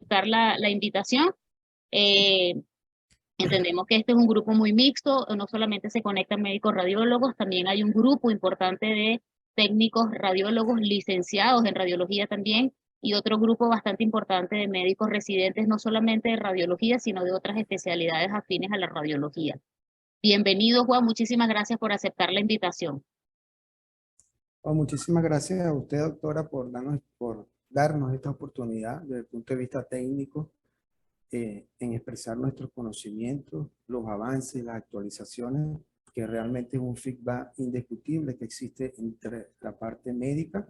aceptar la invitación. Eh, Entendemos que este es un grupo muy mixto, no solamente se conectan médicos radiólogos, también hay un grupo importante de técnicos radiólogos licenciados en radiología también, y otro grupo bastante importante de médicos residentes, no solamente de radiología, sino de otras especialidades afines a la radiología. Bienvenido, Juan, muchísimas gracias por aceptar la invitación. Bueno, muchísimas gracias a usted, doctora, por darnos esta oportunidad desde el punto de vista técnico en expresar nuestros conocimientos, los avances, las actualizaciones, que realmente es un feedback indiscutible que existe entre la parte médica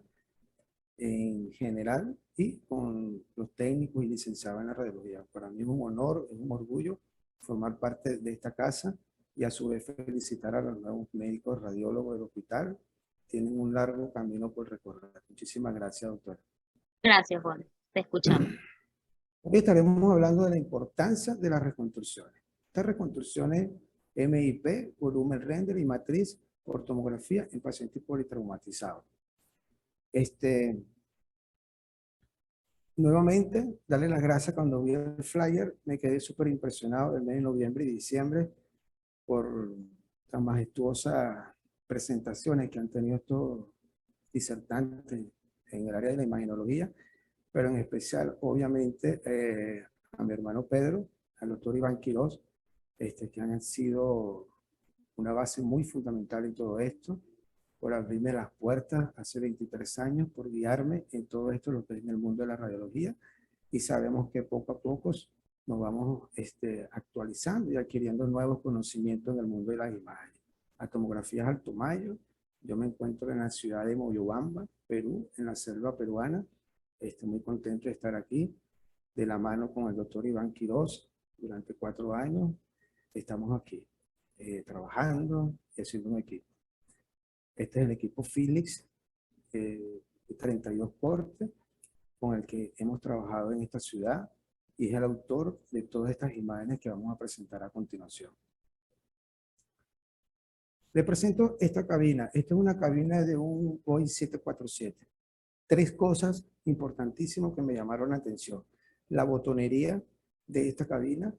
en general y con los técnicos y licenciados en la radiología. Para mí es un honor, es un orgullo formar parte de esta casa y a su vez felicitar a los nuevos médicos radiólogos del hospital. Tienen un largo camino por recorrer. Muchísimas gracias, doctora. Gracias, Juan. Te escuchamos. Hoy estaremos hablando de la importancia de las reconstrucciones. Estas reconstrucciones MIP, volumen render y matriz por tomografía en pacientes politraumatizados. Nuevamente, darle las gracias cuando vi el flyer, me quedé súper impresionado del mes de noviembre y diciembre por tan majestuosas presentaciones que han tenido estos disertantes en el área de la imagenología, pero en especial, obviamente, a mi hermano Pedro, al doctor Iván Quiroz, que han sido una base muy fundamental en todo esto, por abrirme las puertas hace 23 años, por guiarme en todo esto, lo que es en el mundo de la radiología, y sabemos que poco a poco nos vamos actualizando y adquiriendo nuevos conocimientos en el mundo de las imágenes. La tomografía es Alto Mayo. Yo me encuentro en la ciudad de Moyobamba, Perú, en la selva peruana. Estoy muy contento de estar aquí, de la mano con el doctor Iván Quiroz. Durante 4 años estamos aquí, trabajando y haciendo un equipo. Este es el equipo Philips, 32 cortes, con el que hemos trabajado en esta ciudad y es el autor de todas estas imágenes que vamos a presentar a continuación. Le presento esta cabina. Esta es una cabina de un Boeing 747. 3 cosas importantísimas que me llamaron la atención. La botonería de esta cabina,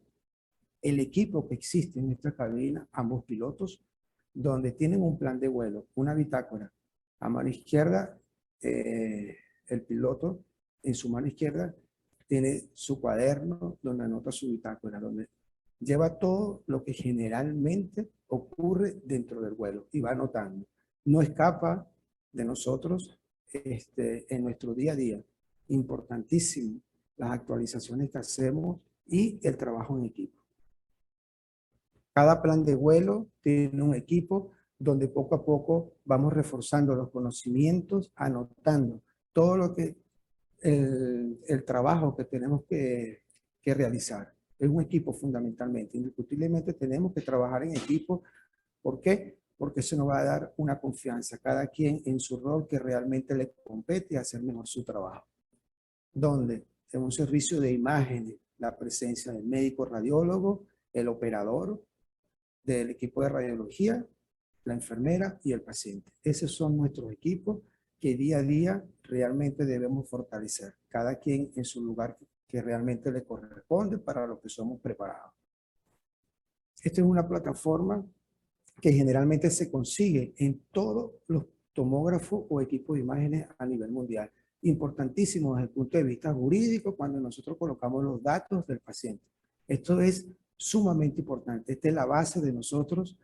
el equipo que existe en esta cabina, ambos pilotos, donde tienen un plan de vuelo, una bitácora. A mano izquierda, el piloto en su mano izquierda tiene su cuaderno donde anota su bitácora, donde lleva todo lo que generalmente ocurre dentro del vuelo y va anotando. No escapa de nosotros en nuestro día a día. Importantísimo las actualizaciones que hacemos y el trabajo en equipo. Cada plan de vuelo tiene un equipo donde poco a poco vamos reforzando los conocimientos, anotando todo lo que el trabajo que tenemos que realizar. Es un equipo fundamentalmente. Indiscutiblemente tenemos que trabajar en equipo. ¿Por qué? Porque eso nos va a dar una confianza, cada quien en su rol que realmente le compete y hacer mejor su trabajo. Donde en un servicio de imágenes, la presencia del médico radiólogo, el operador, del equipo de radiología, la enfermera y el paciente. Esos son nuestros equipos que día a día realmente debemos fortalecer, cada quien en su lugar que realmente le corresponde para lo que somos preparados. Esta es una plataforma que generalmente se consigue en todos los tomógrafos o equipos de imágenes a nivel mundial. Importantísimo desde el punto de vista jurídico cuando nosotros colocamos los datos del paciente. Esto es sumamente importante. Esta es la base de nosotros,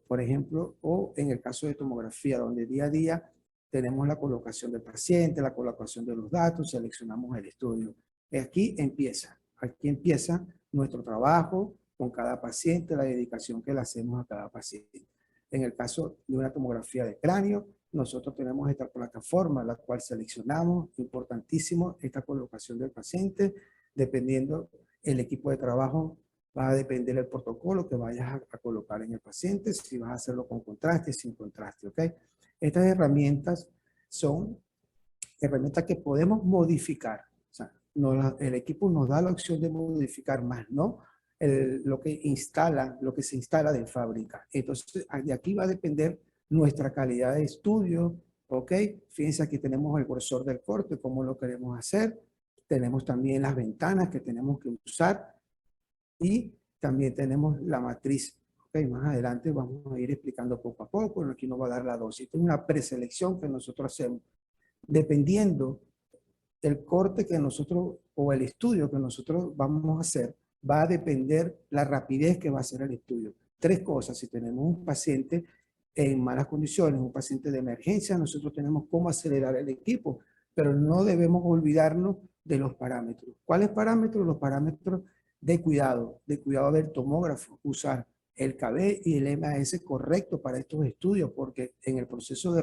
por ejemplo, o en el caso de tomografía, donde día a día tenemos la colocación del paciente, la colocación de los datos, seleccionamos el estudio. Aquí empieza nuestro trabajo con cada paciente, la dedicación que le hacemos a cada paciente. En el caso de una tomografía de cráneo, nosotros tenemos esta plataforma, la cual seleccionamos, importantísimo, esta colocación del paciente, dependiendo el equipo de trabajo, va a depender del protocolo que vayas a colocar en el paciente, si vas a hacerlo con contraste, sin contraste, ¿ok? Estas herramientas son herramientas que podemos modificar. O sea, el equipo nos da la opción de modificar más, ¿no? Lo que se instala de fábrica. Entonces, de aquí va a depender nuestra calidad de estudio, ¿ok? Fíjense, aquí tenemos el grosor del corte, cómo lo queremos hacer, tenemos también las ventanas que tenemos que usar y también tenemos la matriz. Okay, más adelante vamos a ir explicando poco a poco, aquí nos va a dar la dosis. Es una preselección que nosotros hacemos. Dependiendo el corte que nosotros, o el estudio que nosotros vamos a hacer, va a depender la rapidez que va a hacer el estudio. Tres cosas: si tenemos un paciente en malas condiciones, un paciente de emergencia, nosotros tenemos cómo acelerar el equipo, pero no debemos olvidarnos de los parámetros. ¿Cuáles parámetros? Los parámetros de cuidado del tomógrafo, usar el KB y el MAS correcto para estos estudios, porque en el proceso de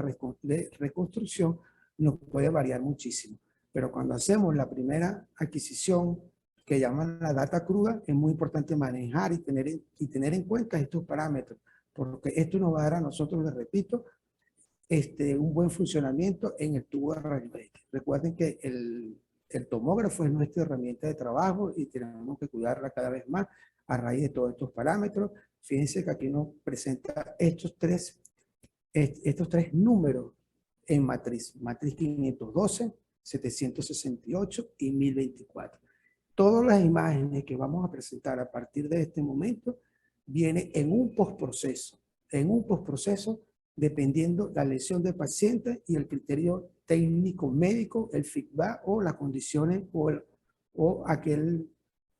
reconstrucción nos puede variar muchísimo. Pero cuando hacemos la primera adquisición, que llaman la data cruda, es muy importante manejar y tener en cuenta estos parámetros, porque esto nos va a dar a nosotros, les repito, un buen funcionamiento en el tubo de rayos X. Recuerden que el tomógrafo es nuestra herramienta de trabajo y tenemos que cuidarla cada vez más a raíz de todos estos parámetros. Fíjense que aquí nos presenta estos tres números en matriz 512, 768 y 1024. Todas las imágenes que vamos a presentar a partir de este momento vienen en un postproceso. En un postproceso, dependiendo la lesión del paciente y el criterio técnico médico, el feedback o las condiciones o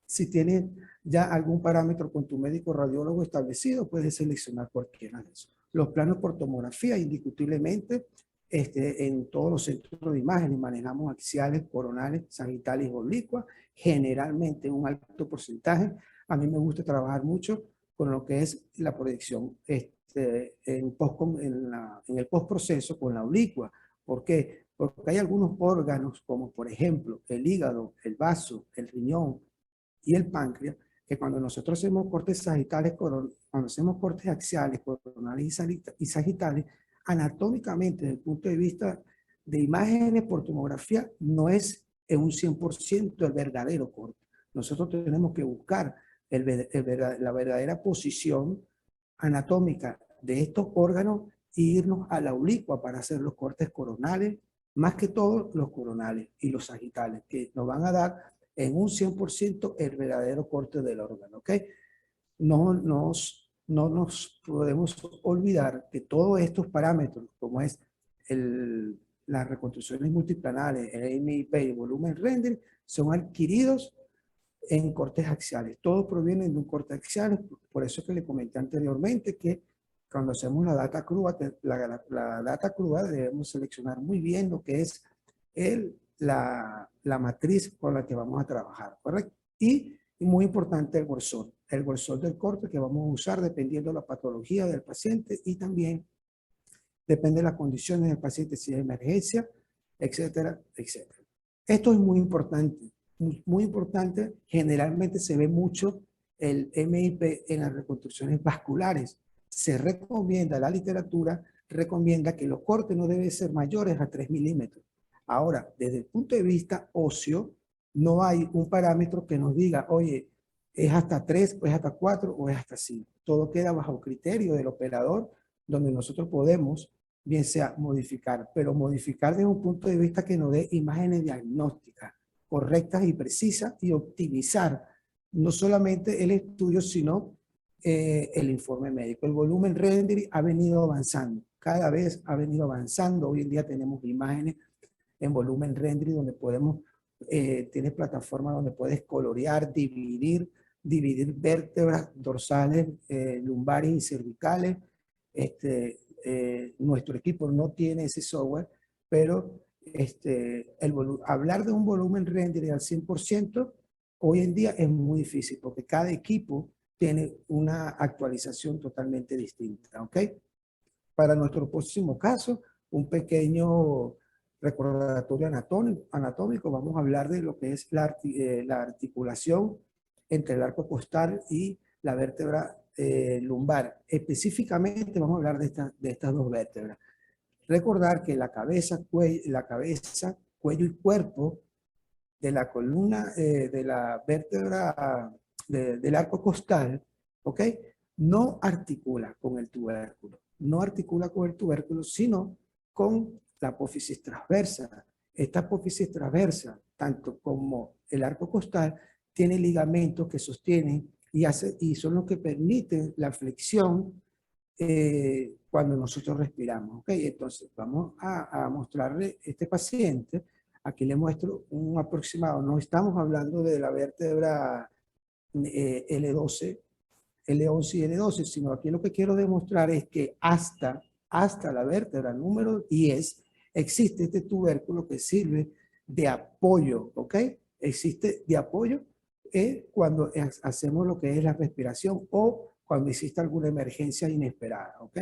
si tienes ya algún parámetro con tu médico radiólogo establecido, puedes seleccionar cualquiera de esos. Los planos por tomografía, indiscutiblemente, en todos los centros de imágenes manejamos axiales, coronales, sagitales y oblicuas, generalmente un alto porcentaje. A mí me gusta trabajar mucho con lo que es la proyección en el postproceso con la oblicua. ¿Por qué? Porque hay algunos órganos, como por ejemplo el hígado, el vaso, el riñón y el páncreas, que cuando nosotros hacemos cortes sagitales, cuando hacemos cortes axiales, coronales y sagitales, anatómicamente, desde el punto de vista de imágenes por tomografía, no es en un 100% el verdadero corte. Nosotros tenemos que buscar la verdadera posición anatómica de estos órganos e irnos a la oblicua para hacer los cortes coronales, más que todo los coronales y los sagitales, que nos van a dar en un 100% el verdadero corte del órgano, ¿ok? No nos podemos olvidar que todos estos parámetros, como es las reconstrucciones multiplanales, el MIP y el volumen render, son adquiridos en cortes axiales. Todos provienen de un corte axial, por eso que le comenté anteriormente que cuando hacemos la data cruda, la data cruda debemos seleccionar muy bien lo que es la matriz con la que vamos a trabajar, ¿correcto? Y muy importante el grosor del corte que vamos a usar dependiendo de la patología del paciente y también depende de las condiciones del paciente, si es emergencia, etcétera, etcétera. Esto es muy importante, muy importante. Generalmente se ve mucho el MIP en las reconstrucciones vasculares. Se recomienda, la literatura recomienda que los cortes no deben ser mayores a 3 milímetros. Ahora, desde el punto de vista óseo, no hay un parámetro que nos diga, oye, es hasta 3, o es hasta 4, o es hasta 5. Todo queda bajo criterio del operador, donde nosotros podemos, bien sea modificar, pero modificar desde un punto de vista que nos dé imágenes diagnósticas correctas y precisas y optimizar no solamente el estudio, sino el informe médico. El volumen render ha venido avanzando, cada vez ha venido avanzando. Hoy en día tenemos imágenes en volumen render donde podemos, tienes plataformas donde puedes colorear, dividir vértebras dorsales, lumbares y cervicales. Nuestro equipo no tiene ese software, pero hablar de un volumen render al 100% hoy en día es muy difícil porque cada equipo tiene una actualización totalmente distinta, ¿ok? Para nuestro próximo caso, un pequeño recordatorio anatómico, vamos a hablar de lo que es la articulación entre el arco costal y la vértebra lumbar. Específicamente vamos a hablar de estas dos vértebras. Recordar que la cabeza, cuello y cuerpo de la columna, de la vértebra del arco costal, ¿ok? No articula con el tubérculo. No articula con el tubérculo, sino con la apófisis transversa. Esta apófisis transversa tanto como el arco costal, tiene ligamentos que sostienen y son los que permiten la flexión cuando nosotros respiramos. ¿Okay? Entonces, vamos a mostrarle este paciente. Aquí le muestro un aproximado. No estamos hablando de la vértebra L12, L11 y L12, sino aquí lo que quiero demostrar es que hasta la vértebra número 10 existe este tubérculo que sirve de apoyo, ¿ok? Existe de apoyo cuando hacemos lo que es la respiración o cuando existe alguna emergencia inesperada, ¿ok?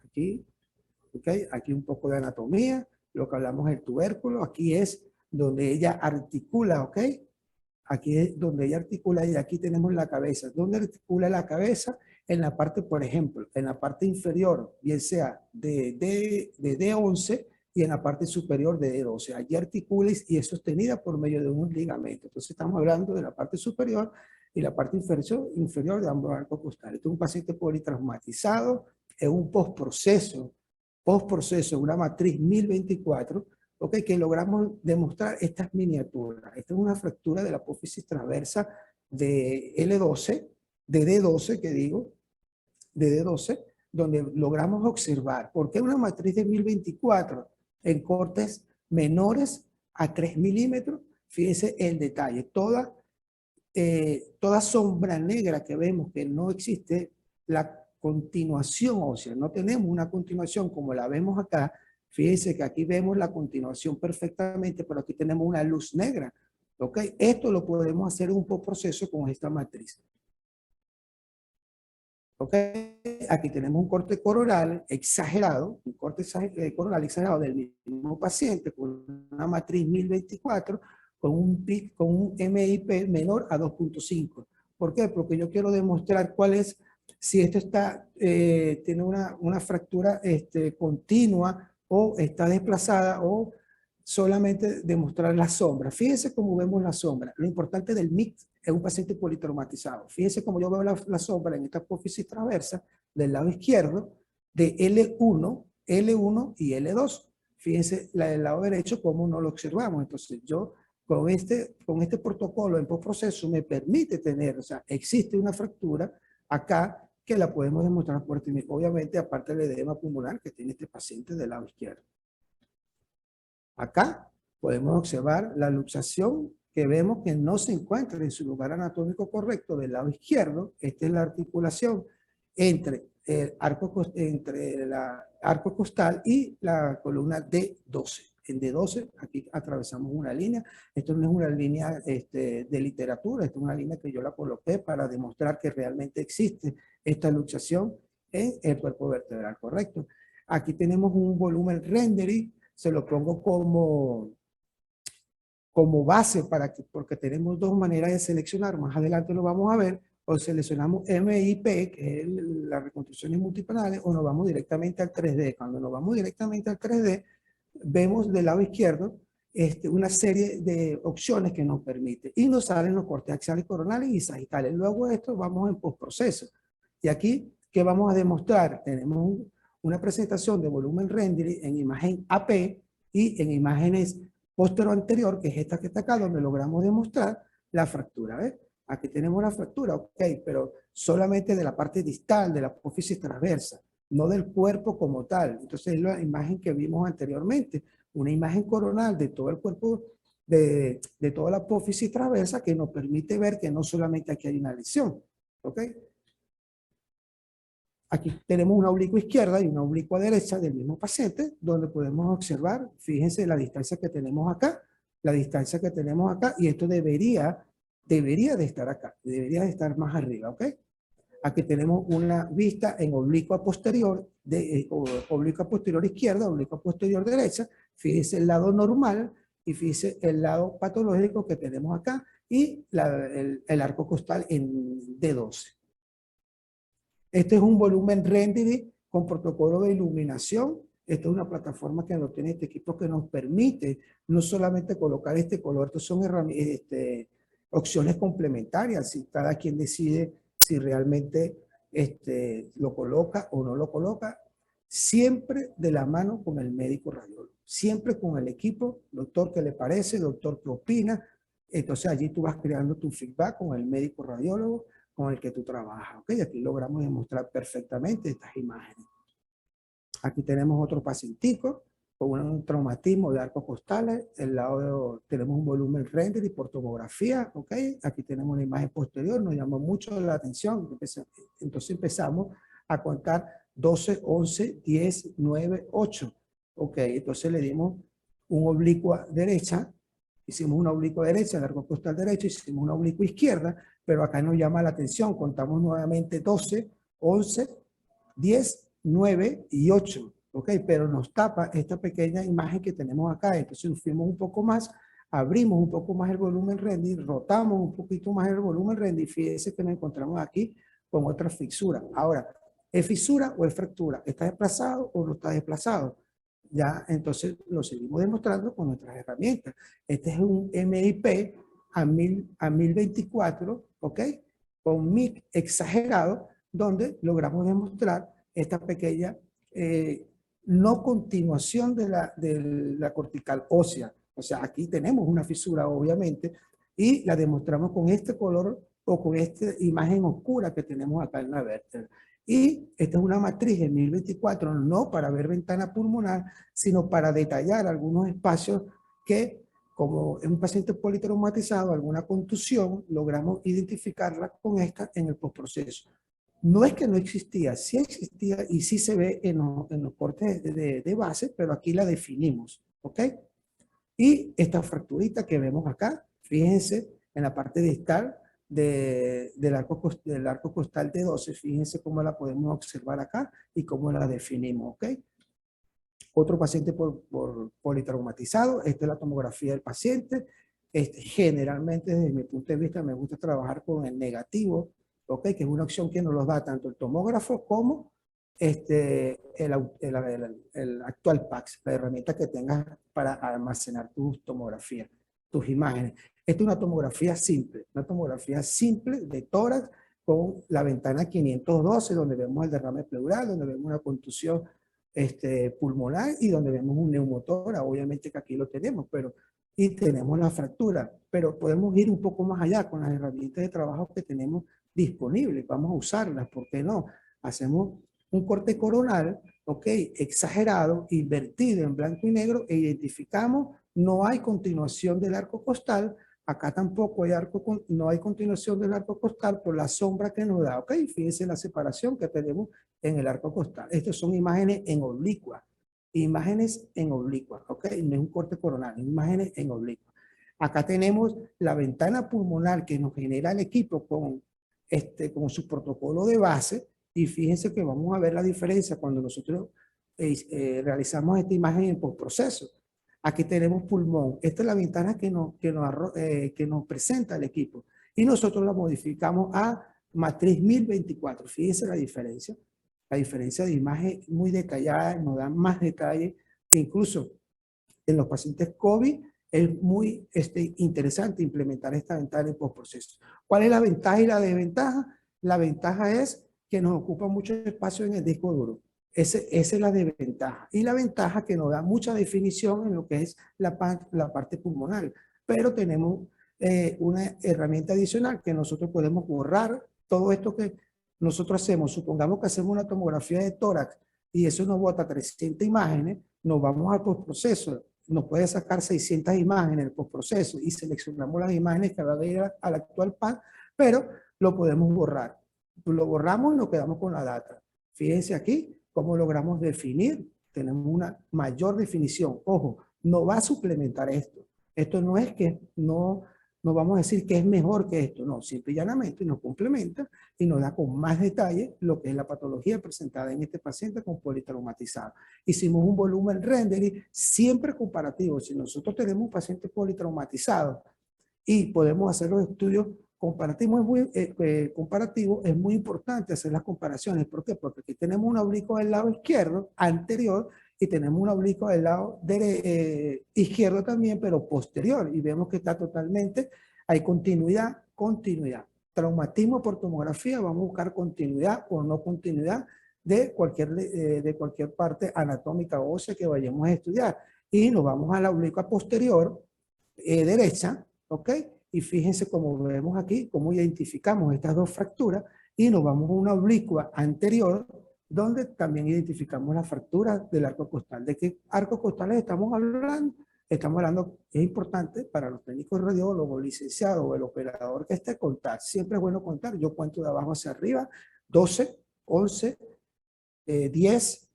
Aquí, ¿ok? Aquí un poco de anatomía, lo que hablamos del tubérculo, aquí es donde ella articula, ¿ok? Aquí es donde ella articula y aquí tenemos la cabeza. ¿Dónde articula la cabeza? En la parte, por ejemplo, en la parte inferior, bien sea de D11 y en la parte superior de D12. Allí articula y es sostenida por medio de un ligamento. Entonces estamos hablando de la parte superior y la parte inferior de ambos arcos costales. Este es un paciente politraumatizado, es un postproceso, una matriz 1024, ¿ok? Que logramos demostrar estas miniaturas. Esta es una fractura de la apófisis transversa de L12, de D12, que digo, de D12, donde logramos observar. ¿Por qué una matriz de 1024 en cortes menores a 3 milímetros? Fíjense el detalle. Toda sombra negra que vemos que no existe, la continuación ósea, no tenemos una continuación como la vemos acá. Fíjense que aquí vemos la continuación perfectamente, pero aquí tenemos una luz negra. ¿Ok? Esto lo podemos hacer en un proceso con esta matriz. ¿Ok? Aquí tenemos un corte coronal exagerado, un corte coronal exagerado del mismo paciente con una matriz 1024 con un MIP menor a 2.5. ¿Por qué? Porque yo quiero demostrar cuál es, si esto tiene una fractura continua o está desplazada o solamente demostrar la sombra. Fíjense cómo vemos la sombra. Lo importante del mix es un paciente politraumatizado. Fíjense cómo yo veo la sombra en esta apófisis transversa del lado izquierdo de L1, L1 y L2. Fíjense la del lado derecho cómo no lo observamos. Entonces yo con este protocolo en postproceso me permite tener, o sea, existe una fractura acá que la podemos demostrar fuertemente. Obviamente aparte del edema pulmonar que tiene este paciente del lado izquierdo. Acá podemos observar la luxación que vemos que no se encuentra en su lugar anatómico correcto del lado izquierdo. Esta es la articulación entre el arco costal y la columna D12. En D12 aquí atravesamos una línea. Esto no es una línea de literatura, esto es una línea que yo la coloqué para demostrar que realmente existe esta luxación en el cuerpo vertebral, ¿correcto? Aquí tenemos un volumen rendering, se lo pongo como base porque tenemos dos maneras de seleccionar, más adelante lo vamos a ver, o seleccionamos MIP, que es las reconstrucciones multipanales, o nos vamos directamente al 3D. Cuando nos vamos directamente al 3D, vemos del lado izquierdo una serie de opciones que nos permite, y nos salen los cortes axiales coronales y sagitales. Luego de esto vamos en postproceso. Y aquí, ¿qué vamos a demostrar? Tenemos una presentación de volumen rendering en imagen AP y en imágenes postero anterior, que es esta que está acá, donde logramos demostrar la fractura. ¿Ves? Aquí tenemos la fractura, ok, pero solamente de la parte distal, de la apófisis transversa, no del cuerpo como tal. Entonces es la imagen que vimos anteriormente, una imagen coronal de todo el cuerpo, de toda la apófisis transversa, que nos permite ver que no solamente aquí hay una lesión, ¿ok? Aquí tenemos una oblicua izquierda y una oblicua derecha del mismo paciente, donde podemos observar, fíjense la distancia que tenemos acá, la distancia que tenemos acá, y esto debería de estar acá, debería de estar más arriba, ¿ok? Aquí tenemos una vista en oblicua posterior, oblicua posterior izquierda, oblicua posterior derecha, fíjense el lado normal y fíjense el lado patológico que tenemos acá y el arco costal en D12. Este es un volumen rendering con protocolo de iluminación. Esta es una plataforma que nos tiene este equipo que nos permite no solamente colocar este color, estos son opciones complementarias, si cada quien decide si realmente lo coloca o no lo coloca, siempre de la mano con el médico radiólogo. siempre con el equipo, doctor, ¿qué le parece? Doctor, ¿qué opina? Entonces allí tú vas creando tu feedback con el médico radiólogo con el que tú trabajas, ¿ok? Aquí logramos demostrar perfectamente estas imágenes. Aquí tenemos otro pacientico con un traumatismo de arcos costales. El lado tenemos un volumen render y por tomografía, ¿ok? Aquí tenemos una imagen posterior, nos llamó mucho la atención. Entonces empezamos a contar 12, 11, 10, 9, 8. Ok, entonces le dimos un oblicua derecha, hicimos una oblicua derecha, el arco costal derecho, hicimos una oblicua izquierda, pero acá nos llama la atención, contamos nuevamente 12, 11, 10, 9 y 8, ¿ok? Pero nos tapa esta pequeña imagen que tenemos acá, entonces nos fuimos un poco más, abrimos un poco más el volumen render, rotamos un poquito más el volumen render y fíjense que nos encontramos aquí con otra fisura. Ahora, ¿es fisura o es fractura? ¿Está desplazado o no está desplazado? Ya, entonces lo seguimos demostrando con nuestras herramientas. Este es un MIP a 1024, ¿ok? Con MIC exagerado, donde logramos demostrar esta pequeña no continuación de la cortical ósea. O sea, aquí tenemos una fisura, obviamente, y la demostramos con este color o con esta imagen oscura que tenemos acá en la vértebra. Y esta es una matriz en 1024, no para ver ventana pulmonar, sino para detallar algunos espacios que, como es un paciente politraumatizado, alguna contusión, logramos identificarla con esta en el postproceso. No es que no existía, sí existía y sí se ve en los cortes de base, pero aquí la definimos, ¿ok? Y esta fracturita que vemos acá, fíjense en la parte distal del arco costal de 12, fíjense cómo la podemos observar acá y cómo la definimos, ¿ok? Otro paciente por politraumatizado, esta es la tomografía del paciente. Generalmente, desde mi punto de vista, me gusta trabajar con el negativo, ¿ok? Que es una opción que nos los da tanto el tomógrafo como el actual PACS, la herramienta que tengas para almacenar tus tomografías, tus imágenes. Esta es una tomografía simple de tórax con la ventana 512, donde vemos el derrame pleural, donde vemos una contusión pulmonar y donde vemos un neumotórax, obviamente que aquí lo tenemos, pero y tenemos la fractura, pero podemos ir un poco más allá con las herramientas de trabajo que tenemos disponibles, vamos a usarlas, ¿por qué no? Hacemos un corte coronal, ok, exagerado, invertido en blanco y negro e identificamos, no hay continuación del arco costal, acá tampoco hay no hay continuación del arco costal por la sombra que nos da, ok, fíjense la separación que tenemos en el arco costal. Estas son imágenes en oblicua, ok, no es un corte coronal, imágenes en oblicua. Acá tenemos la ventana pulmonar que nos genera el equipo con su protocolo de base, y fíjense que vamos a ver la diferencia cuando nosotros realizamos esta imagen en postproceso. Aquí tenemos pulmón. Esta es la ventana que nos presenta el equipo. Y nosotros la modificamos a matriz 1024. Fíjense la diferencia. La diferencia de imagen muy detallada, nos da más detalle. Incluso en los pacientes COVID es muy interesante implementar esta ventana en postproceso. ¿Cuál es la ventaja y la desventaja? La ventaja es que nos ocupa mucho espacio en el disco duro. Esa es la desventaja. Y la ventaja que nos da mucha definición en lo que es la parte pulmonar. Pero tenemos una herramienta adicional que nosotros podemos borrar todo esto que nosotros hacemos. Supongamos que hacemos una tomografía de tórax y eso nos bota 300 imágenes, nos vamos al postproceso, nos puede sacar 600 imágenes en el postproceso y seleccionamos las imágenes que van a ir al actual PAN, pero lo podemos borrar. Lo borramos y nos quedamos con la data. Fíjense aquí cómo logramos definir, tenemos una mayor definición. Ojo, no va a suplementar esto. Esto no es que no vamos a decir que es mejor que esto, no, simple y llanamente nos complementa y nos da con más detalle lo que es la patología presentada en este paciente con politraumatizado. Hicimos un volumen rendering siempre comparativo. Si nosotros tenemos un paciente politraumatizado y podemos hacer los estudios comparativos, es muy importante hacer las comparaciones. ¿Por qué? Porque aquí tenemos un oblicuo del lado izquierdo anterior y tenemos un oblicuo del lado izquierdo también, pero posterior. Y vemos que está totalmente, hay continuidad. Traumatismo por tomografía, vamos a buscar continuidad o no continuidad de cualquier parte anatómica o ósea que vayamos a estudiar. y nos vamos a la oblicua posterior derecha, ¿ok? Y fíjense cómo vemos aquí, cómo identificamos estas dos fracturas y nos vamos a una oblicua anterior donde también identificamos la fractura del arco costal. ¿De qué arcos costales estamos hablando? Estamos hablando, es importante para los técnicos radiólogos, licenciados o el operador que esté contar. Siempre es bueno contar. Yo cuento de abajo hacia arriba, 12, 11, 10,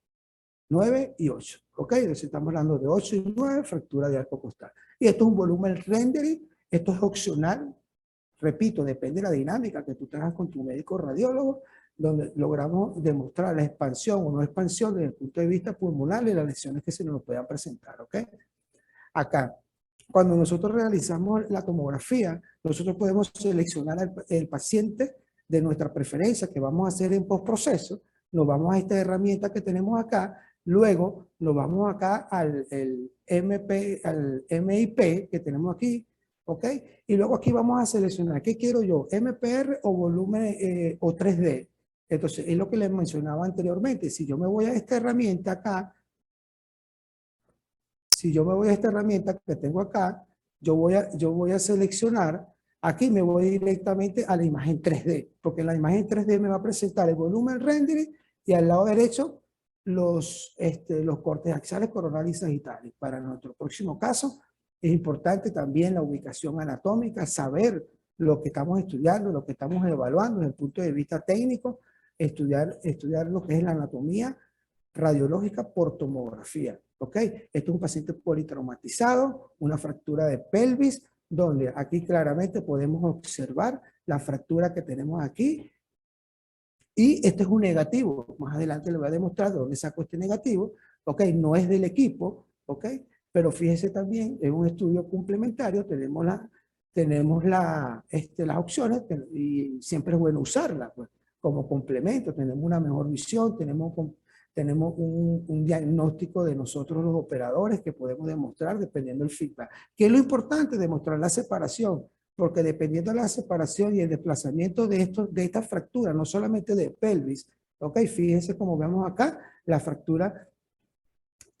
9 y 8. ¿Ok? Entonces estamos hablando de 8 y 9, fractura de arco costal. Y esto es un volumen rendering, esto es opcional. Repito, depende de la dinámica que tú tengas con tu médico radiólogo, donde logramos demostrar la expansión o no expansión desde el punto de vista pulmonar y las lesiones que se nos puedan presentar. ¿Ok? Acá, cuando nosotros realizamos la tomografía, nosotros podemos seleccionar el paciente de nuestra preferencia que vamos a hacer en postproceso, nos vamos a esta herramienta que tenemos acá, luego nos vamos acá al MIP que tenemos aquí, ¿ok? Y luego aquí vamos a seleccionar, ¿qué quiero yo? ¿MPR o volumen o 3D? Entonces, es lo que les mencionaba anteriormente. Si yo me voy a esta herramienta acá, si yo me voy a esta herramienta que tengo acá, yo voy a seleccionar, aquí me voy directamente a la imagen 3D, porque en la imagen 3D me va a presentar el volumen rendering y al lado derecho los cortes axiales, coronales y sagitales. Para nuestro próximo caso, es importante también la ubicación anatómica, saber lo que estamos estudiando, lo que estamos evaluando desde el punto de vista técnico, estudiar lo que es la anatomía radiológica por tomografía. ¿Ok? Esto es un paciente politraumatizado, una fractura de pelvis, donde aquí claramente podemos observar la fractura que tenemos aquí. Y este es un negativo. Más adelante le voy a demostrar de dónde saco este negativo. ¿Ok? No es del equipo. ¿Ok? Pero fíjese también, en un estudio complementario tenemos las opciones y siempre es bueno usarlas pues, como complemento. Tenemos una mejor visión, tenemos un diagnóstico de nosotros los operadores que podemos demostrar dependiendo del feedback. ¿Qué es lo importante? Demostrar la separación, porque dependiendo de la separación y el desplazamiento de esta fractura, no solamente de pelvis, ¿ok? Fíjense como vemos acá, la fractura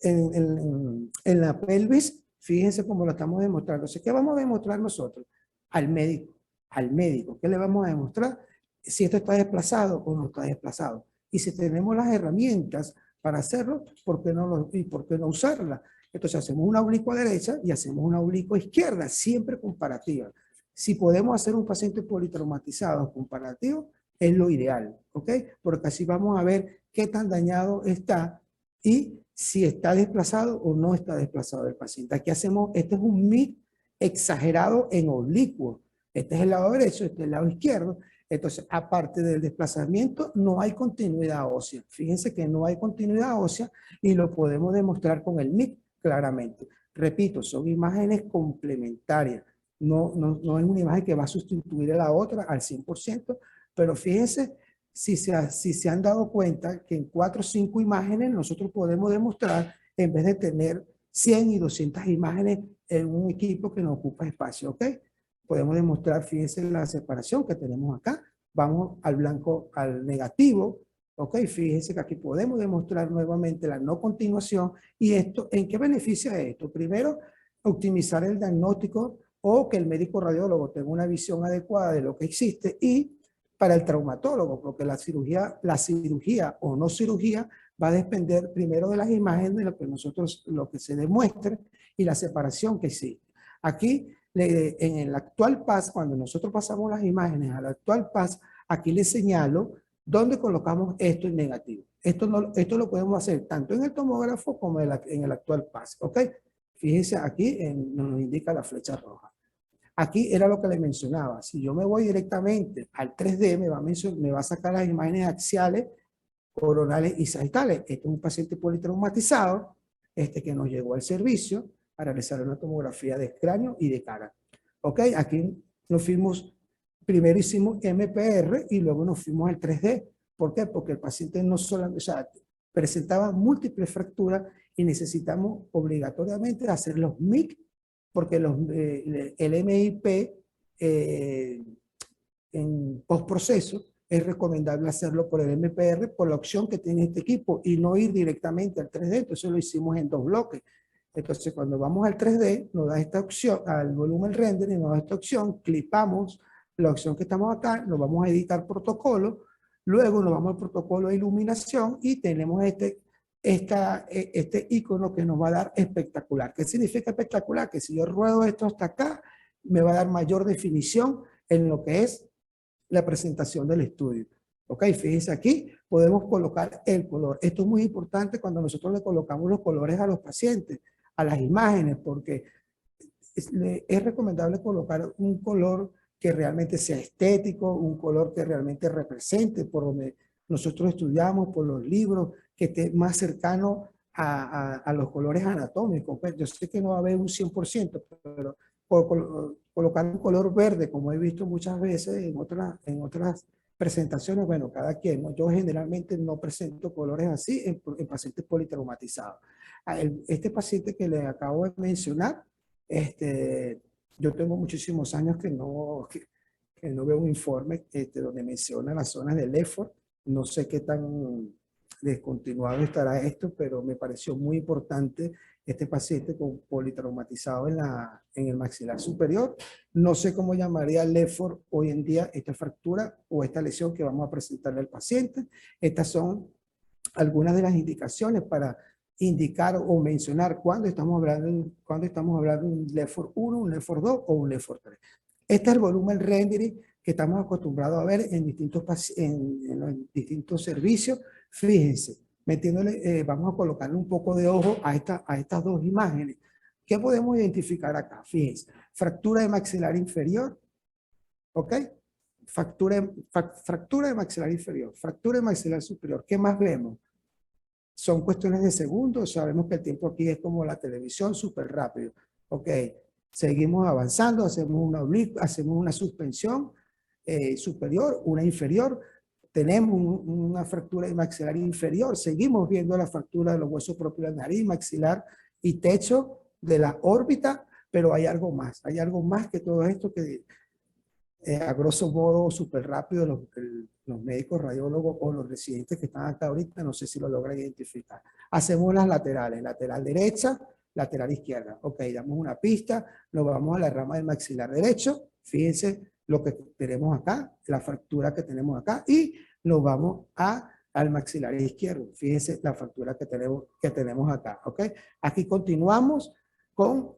en la pelvis, fíjense cómo lo estamos demostrando. Entonces, ¿qué vamos a demostrar nosotros? Al médico. ¿Qué le vamos a demostrar? Si esto está desplazado o no está desplazado. Y si tenemos las herramientas para hacerlo, ¿por qué no usarlas? Entonces hacemos una oblicua derecha y hacemos una oblicua izquierda, siempre comparativa. Si podemos hacer un paciente politraumatizado comparativo, es lo ideal, ¿ok? Porque así vamos a ver qué tan dañado está y si está desplazado o no está desplazado el paciente. Aquí hacemos, este es un MIC exagerado en oblicuo. Este es el lado derecho, este es el lado izquierdo. Entonces, aparte del desplazamiento, no hay continuidad ósea. Fíjense que no hay continuidad ósea y lo podemos demostrar con el MIC claramente. Repito, son imágenes complementarias. No es una imagen que va a sustituir a la otra al 100%, pero fíjense si se han dado cuenta que en 4 o 5 imágenes nosotros podemos demostrar, en vez de tener 100 y 200 imágenes en un equipo que no ocupa espacio, ¿ok? Podemos demostrar, fíjense la separación que tenemos acá. Vamos al blanco, al negativo, ¿ok? Fíjense que aquí podemos demostrar nuevamente la no continuación. ¿Y esto en qué beneficia esto? Primero, optimizar el diagnóstico o que el médico radiólogo tenga una visión adecuada de lo que existe y para el traumatólogo, porque la cirugía o no cirugía va a depender primero de las imágenes de lo que se demuestre y la separación que existe. Aquí, en el actual PAS, cuando nosotros pasamos las imágenes al actual PAS, aquí les señalo dónde colocamos esto en negativo. Esto lo podemos hacer tanto en el tomógrafo como en el actual PAS, ¿ok? Fíjense aquí, nos indica la flecha roja. Aquí era lo que le mencionaba. Si yo me voy directamente al 3D, me va a sacar las imágenes axiales, coronales y sagitales. Este es un paciente politraumatizado que nos llegó al servicio para realizar una tomografía de cráneo y de cara. Ok, aquí nos fuimos, primero hicimos MPR y luego nos fuimos al 3D. ¿Por qué? Porque el paciente no solamente, o sea, presentaba múltiples fracturas y necesitamos obligatoriamente hacer los MIC porque el MIP en postproceso es recomendable hacerlo por el MPR por la opción que tiene este equipo y no ir directamente al 3D, entonces lo hicimos en 2 bloques. Entonces, cuando vamos al 3D, nos da esta opción, al volumen rendering, nos da esta opción, clipamos la opción que estamos acá, nos vamos a editar protocolo, luego nos vamos al protocolo de iluminación y tenemos este icono que nos va a dar espectacular. ¿Qué significa espectacular? Que si yo ruedo esto hasta acá, me va a dar mayor definición en lo que es la presentación del estudio. Ok, fíjense aquí, podemos colocar el color. Esto es muy importante cuando nosotros le colocamos los colores a los pacientes, a las imágenes, porque es recomendable colocar un color que realmente sea estético, un color que realmente represente por donde nosotros estudiamos, por los libros, que esté más cercano a los colores anatómicos. Pues yo sé que no va a haber un 100%, pero colocar un color verde, como he visto muchas veces en otras presentaciones, bueno, cada quien, ¿no? Yo generalmente no presento colores así en pacientes politraumatizados. Este paciente que le acabo de mencionar, yo tengo muchísimos años que no veo un informe donde menciona las zonas del effort. No sé qué tan descontinuado estará esto, pero me pareció muy importante este paciente con politraumatizado en el maxilar superior. No sé cómo llamaría el effort hoy en día esta fractura o esta lesión que vamos a presentarle al paciente. Estas son algunas de las indicaciones para indicar o mencionar cuando estamos hablando de un LEFOR 1, un LEFOR 2 o un LEFOR 3. Este es el volumen rendering que estamos acostumbrados a ver en los distintos servicios. Fíjense, vamos a colocarle un poco de ojo a estas dos imágenes. ¿Qué podemos identificar acá? Fíjense, fractura de maxilar inferior, ¿ok? Fractura de maxilar inferior, fractura de maxilar superior. ¿Qué más vemos? Son cuestiones de segundos, sabemos que el tiempo aquí es como la televisión, súper rápido. Ok, seguimos avanzando, hacemos una suspensión superior, una inferior, tenemos una fractura de maxilar inferior, seguimos viendo la fractura de los huesos propios de la nariz, maxilar y techo de la órbita, pero hay algo más que todo esto que a grosso modo, súper rápido, los médicos radiólogos o los residentes que están acá ahorita, no sé si lo logran identificar. Hacemos las laterales, lateral derecha, lateral izquierda. Ok, damos una pista, nos vamos a la rama del maxilar derecho, fíjense lo que tenemos acá, la fractura que tenemos acá, y nos vamos al maxilar izquierdo. Fíjense la fractura que tenemos acá. Ok, aquí continuamos con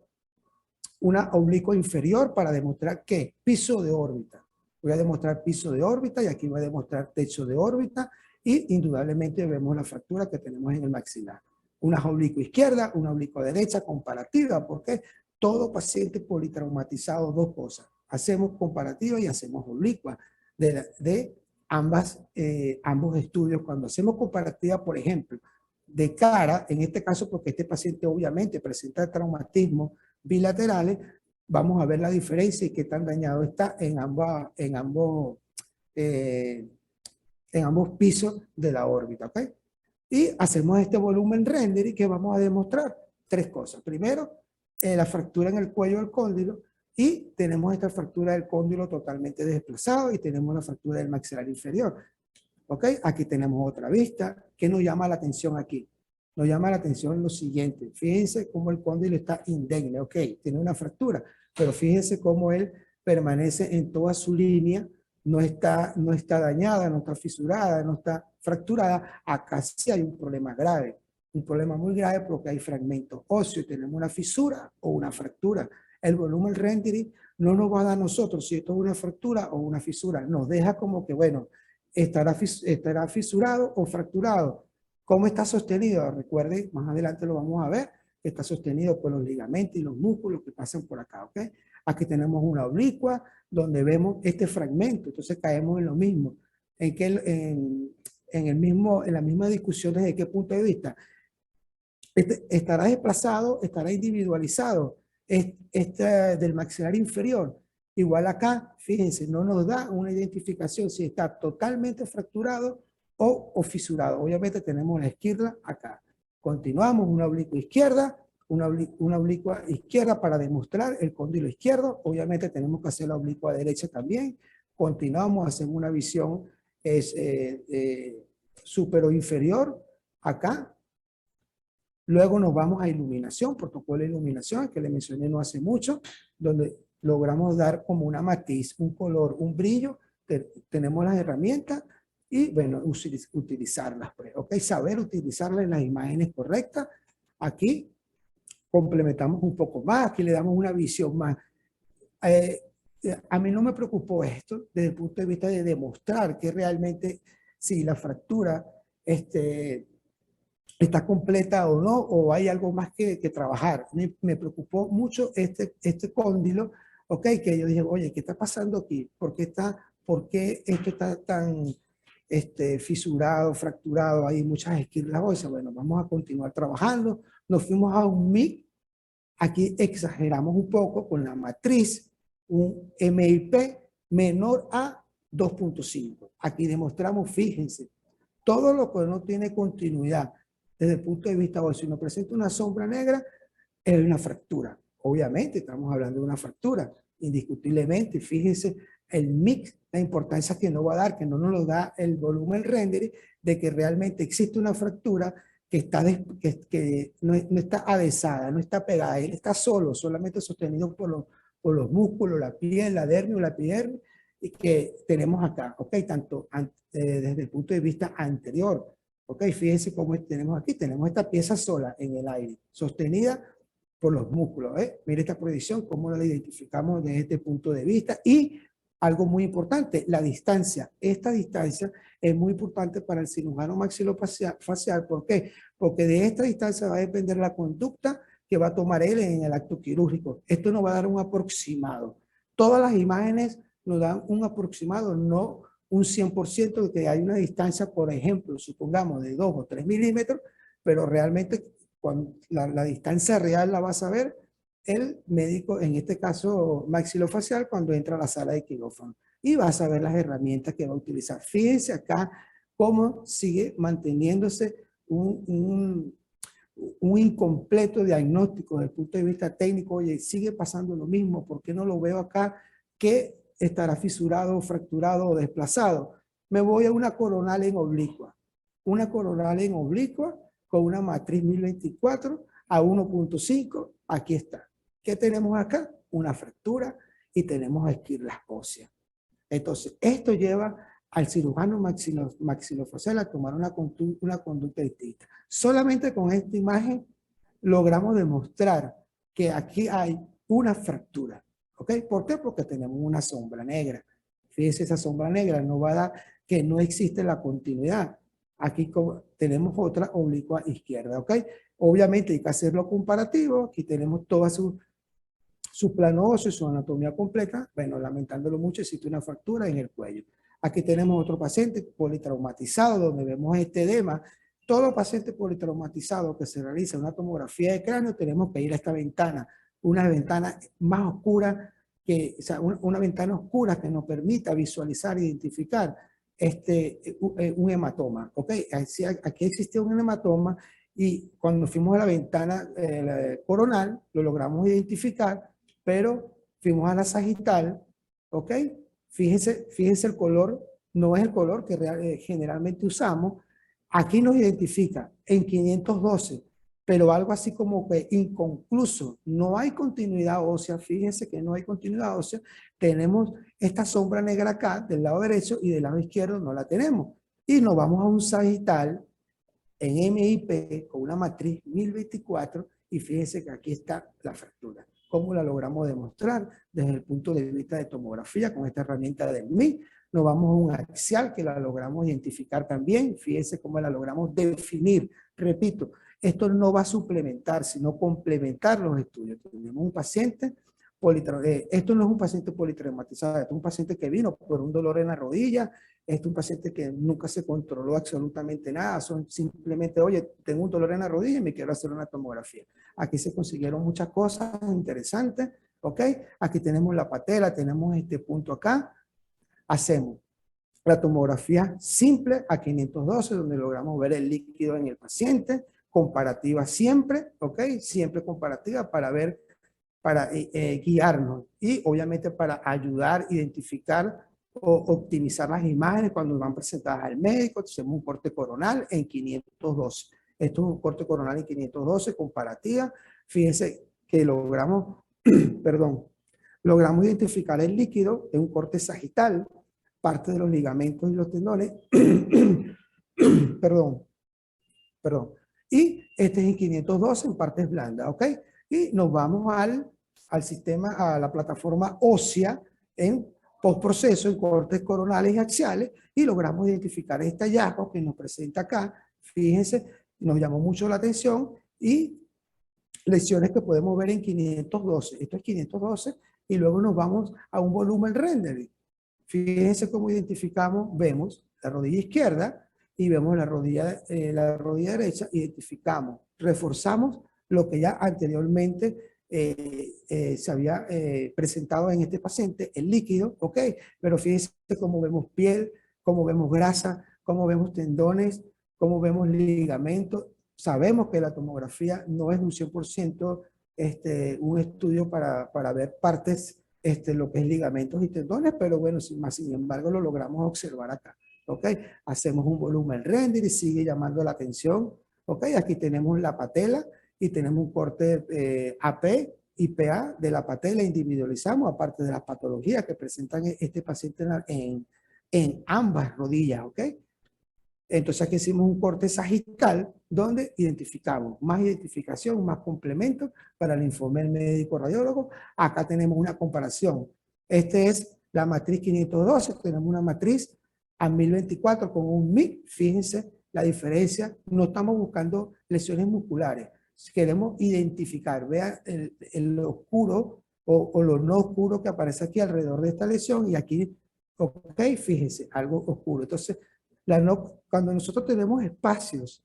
una oblicua inferior para demostrar que piso de órbita. Voy a demostrar piso de órbita y aquí voy a demostrar techo de órbita y indudablemente vemos la fractura que tenemos en el maxilar. Una oblicua izquierda, una oblicua derecha comparativa, porque todo paciente politraumatizado, dos cosas. Hacemos comparativa y hacemos oblicua de ambos estudios. Cuando hacemos comparativa, por ejemplo, de cara, en este caso porque este paciente obviamente presenta traumatismo bilaterales, vamos a ver la diferencia y qué tan dañado está en ambos pisos de la órbita, ¿ok? Y hacemos este volumen rendering que vamos a demostrar tres cosas. Primero, la fractura en el cuello del cóndilo y tenemos esta fractura del cóndilo totalmente desplazado y tenemos la fractura del maxilar inferior. ¿Ok? Aquí tenemos otra vista. ¿Qué nos llama la atención aquí? Nos llama la atención lo siguiente. Fíjense cómo el cóndilo está indemne. Ok, tiene una fractura, pero fíjense cómo él permanece en toda su línea. No está dañada, no está fisurada, no está fracturada. Acá sí hay un problema grave. Un problema muy grave porque hay fragmentos óseos. Tenemos una fisura o una fractura. El volumen rendering no nos va a dar a nosotros si esto es una fractura o una fisura. Nos deja como que, bueno, estará fisurado o fracturado. ¿Cómo está sostenido? Recuerden, más adelante lo vamos a ver, está sostenido por los ligamentos y los músculos que pasan por acá, ¿ok? Aquí tenemos una oblicua donde vemos este fragmento, entonces caemos en lo mismo. En la misma discusión desde qué punto de vista. Estará desplazado, estará individualizado, del maxilar inferior. Igual acá, fíjense, no nos da una identificación si está totalmente fracturado o fisurado. Obviamente tenemos la izquierda acá. Continuamos, una oblicua izquierda, una oblicua izquierda para demostrar el cóndilo izquierdo. Obviamente tenemos que hacer la oblicua derecha también. Continuamos, hacemos una visión supero inferior acá. Luego nos vamos a iluminación, protocolo de iluminación, que le mencioné no hace mucho, donde logramos dar como una matiz, un color, un brillo. Tenemos las herramientas y, bueno, utilizarlas, pues, ¿ok? Saber utilizarlas en las imágenes correctas. Aquí complementamos un poco más, aquí le damos una visión más. A mí no me preocupó esto desde el punto de vista de demostrar que realmente si la fractura está completa o no, o hay algo más que trabajar. Me preocupó mucho este cóndilo, ok, que yo dije, oye, ¿qué está pasando aquí? ¿Por qué esto está tan fisurado, fracturado? Hay muchas esquinas óseas. Bueno, vamos a continuar trabajando. Nos fuimos a un MIC. Aquí exageramos un poco con la matriz, un MIP menor a 2.5. Aquí demostramos, fíjense, todo lo que no tiene continuidad desde el punto de vista óseo, si nos presenta una sombra negra, es una fractura. Obviamente estamos hablando de una fractura, indiscutiblemente. Fíjense el mix, la importancia que no va a dar, que no nos lo da el volumen rendering, de que realmente existe una fractura que no está adhesada, no está pegada, él está solo, solamente sostenido por los músculos, la piel, la dermis o la epidermis, y que tenemos acá, ¿ok? Tanto desde el punto de vista anterior, ¿ok? Fíjense cómo tenemos aquí, tenemos esta pieza sola en el aire, sostenida por los músculos, ¿eh? Mire esta proyección, cómo la identificamos desde este punto de vista. Y algo muy importante, la distancia. Esta distancia es muy importante para el cirujano maxilofacial. ¿Por qué? Porque de esta distancia va a depender la conducta que va a tomar él en el acto quirúrgico. Esto nos va a dar un aproximado. Todas las imágenes nos dan un aproximado, no un 100% de que hay una distancia, por ejemplo, supongamos de 2 o 3 milímetros, pero realmente cuando la distancia real la va a saber el médico, en este caso maxilofacial, cuando entra a la sala de quirófano, y va a saber las herramientas que va a utilizar. Fíjense acá cómo sigue manteniéndose un incompleto diagnóstico desde el punto de vista técnico. Oye, sigue pasando lo mismo, ¿por qué no lo veo acá que estará fisurado, fracturado o desplazado? Me voy a una coronal en oblicua. Una coronal en oblicua con una matriz 1024 a 1.5, aquí está. ¿Qué tenemos acá? Una fractura y tenemos esquirlas óseas. Entonces, esto lleva al cirujano maxilofacial a tomar una conducta distinta. Solamente con esta imagen logramos demostrar que aquí hay una fractura. ¿Ok? ¿Por qué? Porque tenemos una sombra negra. Fíjense, esa sombra negra nos va a dar que no existe la continuidad. Aquí tenemos otra oblicua izquierda. ¿Ok? Obviamente hay que hacerlo comparativo. Aquí tenemos toda su plano óseo, su anatomía completa. Bueno, lamentándolo mucho, existe una fractura en el cuello. Aquí tenemos otro paciente politraumatizado, donde vemos este edema. Todo paciente politraumatizado que se realiza una tomografía de cráneo, tenemos que ir a esta ventana, una ventana más oscura, o sea, una ventana oscura que nos permita visualizar e identificar un hematoma. ¿Ok? Aquí existía un hematoma y cuando fuimos a la ventana coronal, lo logramos identificar, pero fuimos a la sagital, ¿ok? Fíjense el color, no es el color que generalmente usamos. Aquí nos identifica en 512, pero algo así como que inconcluso, no hay continuidad ósea. Fíjense que no hay continuidad ósea. Tenemos esta sombra negra acá del lado derecho y del lado izquierdo no la tenemos. Y nos vamos a un sagital en MIP con una matriz 1024 y fíjense que aquí está la fractura. ¿Cómo la logramos demostrar? Desde el punto de vista de tomografía con esta herramienta del MI. Nos vamos a un axial que la logramos identificar también. Fíjense cómo la logramos definir. Repito, esto no va a suplementar, sino complementar los estudios. Tenemos un paciente esto no es un paciente politraumatizado, es un paciente que vino por un dolor en la rodilla. Este es un paciente que nunca se controló absolutamente nada, son simplemente, oye, tengo un dolor en la rodilla y me quiero hacer una tomografía. Aquí se consiguieron muchas cosas interesantes, ¿ok? Aquí tenemos la patela, tenemos este punto acá. Hacemos la tomografía simple a 512, donde logramos ver el líquido en el paciente, comparativa siempre, ¿ok? Siempre comparativa para ver, para guiarnos y obviamente para ayudar, identificar o optimizar las imágenes cuando van presentadas al médico. Hacemos un corte coronal en 512. Esto es un corte coronal en 512, comparativa. Fíjense que logramos, perdón, logramos identificar el líquido en un corte sagital, parte de los ligamentos y los tendones, perdón, perdón. Y este es en 512 en partes blandas, ¿ok? Y nos vamos al sistema, a la plataforma ósea en postproceso, en cortes coronales y axiales, y logramos identificar este hallazgo que nos presenta acá. Fíjense, nos llamó mucho la atención y lesiones que podemos ver en 512. Esto es 512 y luego nos vamos a un volumen rendering. Fíjense cómo identificamos, vemos la rodilla izquierda y vemos la rodilla derecha, identificamos, reforzamos lo que ya anteriormente se había presentado en este paciente, el líquido, ¿ok? Pero fíjense cómo vemos piel, cómo vemos grasa, cómo vemos tendones, cómo vemos ligamentos. Sabemos que la tomografía no es un 100% un estudio para ver partes, lo que es ligamentos y tendones, pero bueno, sin embargo lo logramos observar acá. ¿Ok? Hacemos un volumen render y sigue llamando la atención. ¿Ok? Aquí tenemos la patela y tenemos un corte AP y PA de la patela, individualizamos, aparte de las patologías que presentan este paciente en ambas rodillas. ¿Ok? Entonces aquí hicimos un corte sagital donde identificamos más identificación, más complementos para el informe del médico radiólogo. Acá tenemos una comparación. Este es la matriz 512, tenemos una matriz a 1024 con un MIC. Fíjense la diferencia. No estamos buscando lesiones musculares. Queremos identificar, vean el oscuro o lo no oscuro que aparece aquí alrededor de esta lesión y aquí, ok, fíjense, algo oscuro. Entonces, cuando nosotros tenemos espacios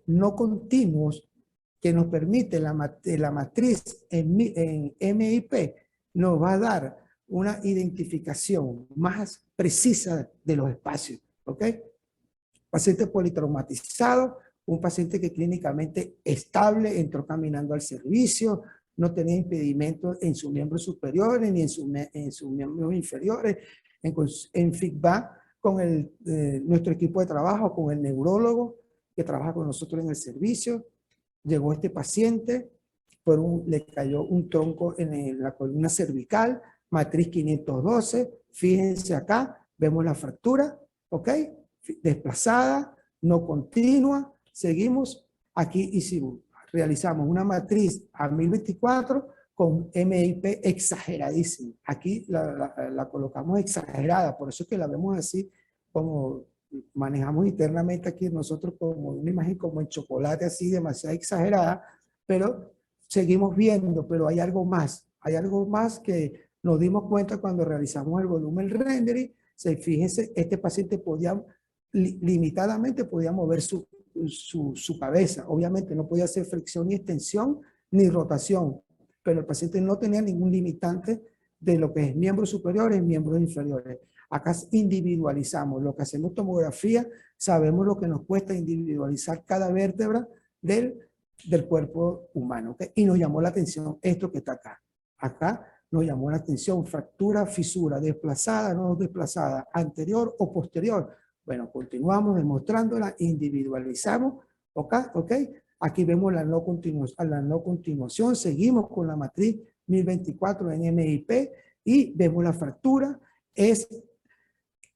no continuos que nos permite la matriz en MIP, nos va a dar una identificación más precisa de los espacios. ¿Ok? Paciente politraumatizado, un paciente que clínicamente estable, entró caminando al servicio, no tenía impedimentos en sus miembros superiores ni en sus miembros inferiores, en feedback con nuestro equipo de trabajo, con el neurólogo que trabaja con nosotros en el servicio. Llegó este paciente, le cayó un tronco en la columna cervical, matriz 512, fíjense acá, vemos la fractura, ¿ok? Desplazada, no continua, seguimos, aquí realizamos una matriz a 1024 con MIP exageradísimo. Aquí la colocamos exagerada, por eso es que la vemos así, como manejamos internamente aquí nosotros como una imagen como en chocolate, así demasiado exagerada, pero seguimos viendo, pero hay algo más que nos dimos cuenta cuando realizamos el volumen rendering. Fíjense, este paciente limitadamente podía mover su cabeza. Obviamente no podía hacer flexión ni extensión ni rotación, pero el paciente no tenía ningún limitante de lo que es miembros superiores y miembros inferiores. Acá individualizamos. Lo que hacemos tomografía, sabemos lo que nos cuesta individualizar cada vértebra del cuerpo humano. ¿Okay? Y nos llamó la atención esto que está acá. Acá nos llamó la atención fractura, fisura, desplazada, no desplazada, anterior o posterior. Bueno, continuamos demostrándola, individualizamos, ¿ok? Aquí vemos la no continuación, seguimos con la matriz 1024 en MIP y vemos la fractura.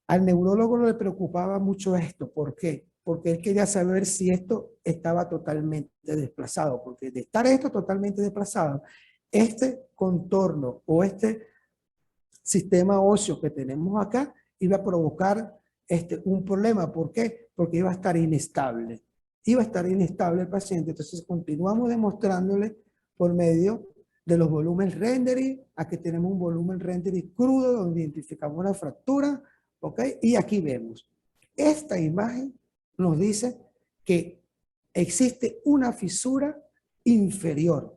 Al neurólogo le preocupaba mucho esto. ¿Por qué? Porque él quería saber si esto estaba totalmente desplazado, porque de estar esto totalmente desplazado, este contorno o este sistema óseo que tenemos acá iba a provocar un problema. ¿Por qué? Porque iba a estar inestable. Iba a estar inestable el paciente. Entonces continuamos demostrándole por medio de los volúmenes rendering. Aquí tenemos un volumen rendering crudo donde identificamos la fractura. ¿Ok? Y aquí vemos. Esta imagen nos dice que existe una fisura inferior.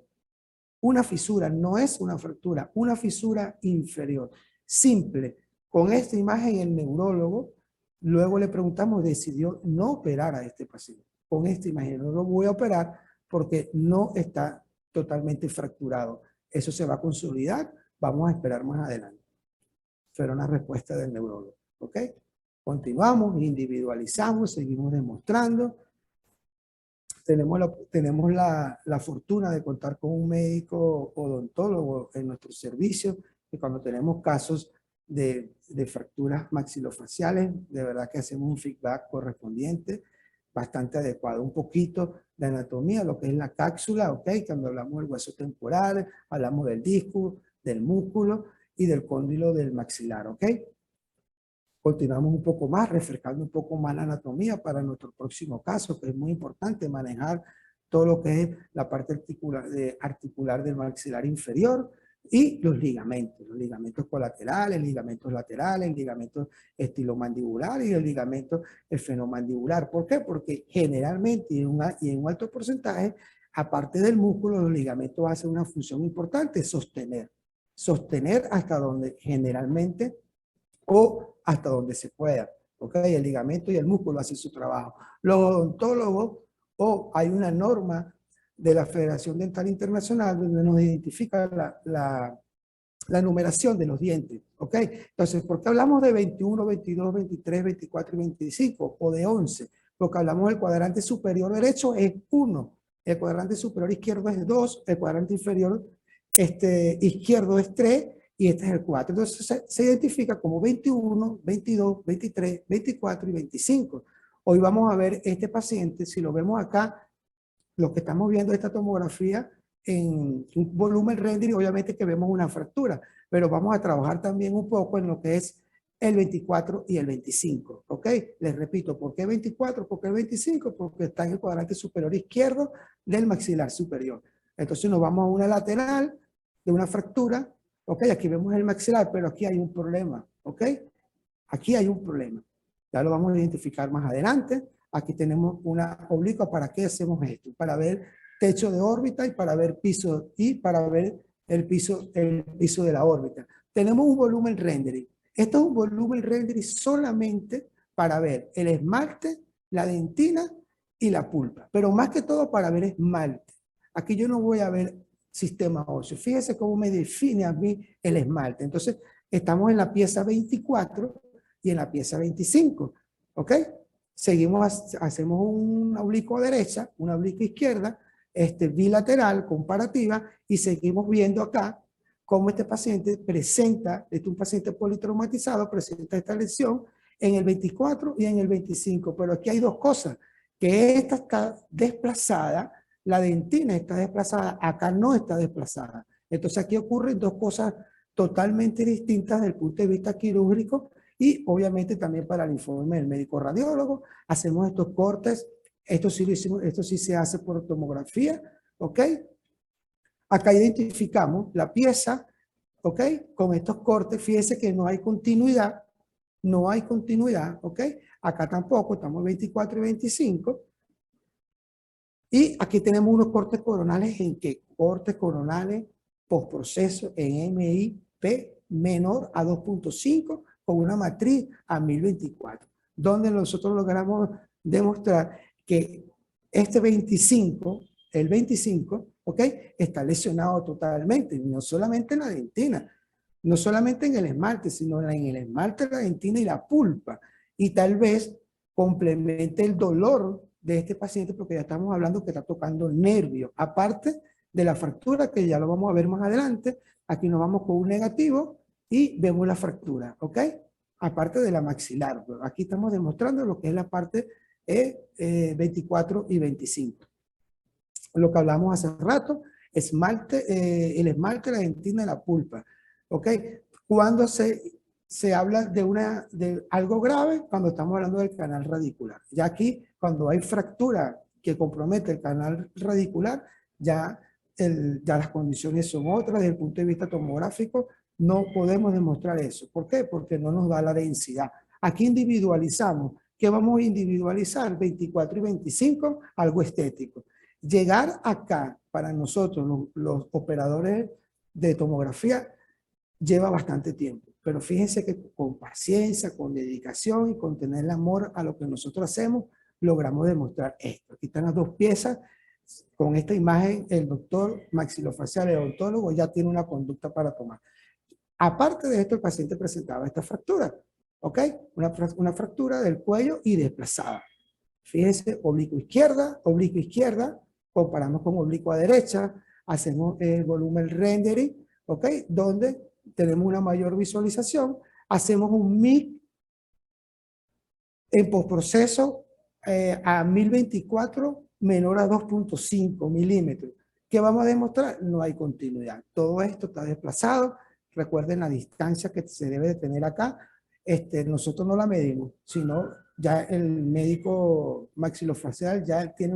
Una fisura, no es una fractura, una fisura inferior. Simple. Con esta imagen el neurólogo, luego le preguntamos, decidió no operar a este paciente. Con esta imagen no lo voy a operar porque no está totalmente fracturado. Eso se va a consolidar, vamos a esperar más adelante. Fue una respuesta del neurólogo. ¿Ok? Continuamos, individualizamos, seguimos demostrando. tenemos la fortuna de contar con un médico odontólogo en nuestro servicio, y cuando tenemos casos de fracturas maxilofaciales, de verdad que hacemos un feedback correspondiente, bastante adecuado. Un poquito de anatomía, lo que es la cápsula, ¿ok? Cuando hablamos del hueso temporal, hablamos del disco, del músculo y del cóndilo del maxilar, ¿ok? Continuamos un poco más, refrescando un poco más la anatomía para nuestro próximo caso, que es muy importante manejar todo lo que es la parte articular del maxilar inferior y los ligamentos colaterales, ligamentos laterales, ligamentos estilomandibulares y el ligamento esfenomandibular. ¿Por qué? Porque generalmente y en un alto porcentaje, aparte del músculo, los ligamentos hacen una función importante, sostener hasta donde generalmente o hasta donde se pueda. ¿Ok? El ligamento y el músculo hacen su trabajo. Los odontólogos, o hay una norma de la Federación Dental Internacional donde nos identifica la numeración de los dientes. ¿Ok? Entonces, ¿por qué hablamos de 21, 22, 23, 24 y 25 o de 11? Porque hablamos del cuadrante superior derecho es 1, el cuadrante superior izquierdo es 2, el cuadrante inferior izquierdo es 3, y este es el 4. Entonces se identifica como 21, 22, 23, 24 y 25. Hoy vamos a ver este paciente, si lo vemos acá, lo que estamos viendo esta tomografía en un volumen render, y obviamente que vemos una fractura, pero vamos a trabajar también un poco en lo que es el 24 y el 25, ¿ok? Les repito, ¿por qué 24? ¿Por qué el 25? Porque está en el cuadrante superior izquierdo del maxilar superior. Entonces nos vamos a una lateral de una fractura. Ok, aquí vemos el maxilar, pero aquí hay un problema, ok. Aquí hay un problema. Ya lo vamos a identificar más adelante. Aquí tenemos una oblicua. ¿Para qué hacemos esto? Para ver techo de órbita y para ver piso, y para ver el piso de la órbita. Tenemos un volumen rendering. Esto es un volumen rendering solamente para ver el esmalte, la dentina y la pulpa, pero más que todo para ver esmalte. Aquí yo no voy a ver sistema óseo. Fíjese cómo me define a mí el esmalte. Entonces, estamos en la pieza 24 y en la pieza 25. ¿Ok? Seguimos, hacemos una oblicua derecha, una oblicua izquierda, bilateral, comparativa, y seguimos viendo acá cómo este paciente presenta, este es un paciente politraumatizado, presenta esta lesión en el 24 y en el 25. Pero aquí hay dos cosas, que esta está desplazada, la dentina está desplazada, acá no está desplazada. Entonces aquí ocurren dos cosas totalmente distintas desde el punto de vista quirúrgico, y obviamente también para el informe del médico radiólogo. Hacemos estos cortes, esto sí se hace por tomografía, ¿ok? Acá identificamos la pieza, ¿ok? Con estos cortes, fíjense que no hay continuidad, ¿ok? Acá tampoco, estamos 24 y 25. Y aquí tenemos unos cortes coronales en que cortes coronales postproceso en MIP menor a 2.5 con una matriz a 1024, donde nosotros logramos demostrar que este 25, el 25, ¿ok? Está lesionado totalmente, no solamente en la dentina, no solamente en el esmalte, sino en el esmalte, la dentina y la pulpa. Y tal vez complemente el dolor de este paciente, porque ya estamos hablando que está tocando nervio, aparte de la fractura, que ya lo vamos a ver más adelante. Aquí nos vamos con un negativo y vemos la fractura, ¿ok? Aparte de la maxilar, aquí estamos demostrando lo que es la parte 24 y 25. Lo que hablamos hace rato, esmalte, el esmalte, la dentina y la pulpa, ¿ok? Cuando se habla de algo grave, cuando estamos hablando del canal radicular. Ya aquí, cuando hay fractura que compromete el canal radicular, ya las condiciones son otras. Desde el punto de vista tomográfico, no podemos demostrar eso. ¿Por qué? Porque no nos da la densidad. Aquí individualizamos. ¿Qué vamos a individualizar? 24 y 25, algo estético. Llegar acá, para nosotros, los operadores de tomografía, lleva bastante tiempo, pero fíjense que con paciencia, con dedicación y con tener el amor a lo que nosotros hacemos, logramos demostrar esto. Aquí están las dos piezas. Con esta imagen, el doctor maxilofacial, el odontólogo, ya tiene una conducta para tomar. Aparte de esto, el paciente presentaba esta fractura, ¿ok? Una fractura del cuello y desplazada. Fíjense, oblicuo izquierda, comparamos con oblicuo derecha, hacemos el volumen rendering, ¿ok? Donde tenemos una mayor visualización, hacemos un MIC en postproceso a 1024 menor a 2.5 milímetros. ¿Qué vamos a demostrar? No hay continuidad. Todo esto está desplazado. Recuerden la distancia que se debe de tener acá. Nosotros no la medimos, sino ya el médico maxilofacial ya tiene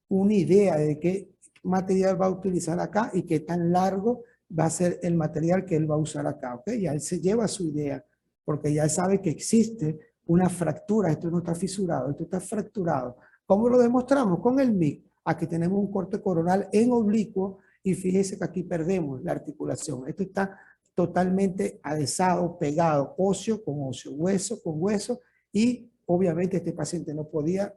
una idea de qué material va a utilizar acá y qué tan largo va a ser el material que él va a usar acá. ¿Okay? Ya él se lleva su idea, porque ya sabe que existe una fractura. Esto no está fisurado, esto está fracturado. ¿Cómo lo demostramos? Con el MIC. Aquí tenemos un corte coronal en oblicuo y fíjese que aquí perdemos la articulación. Esto está totalmente adhesado, pegado, óseo con óseo, hueso con hueso, y obviamente este paciente no podía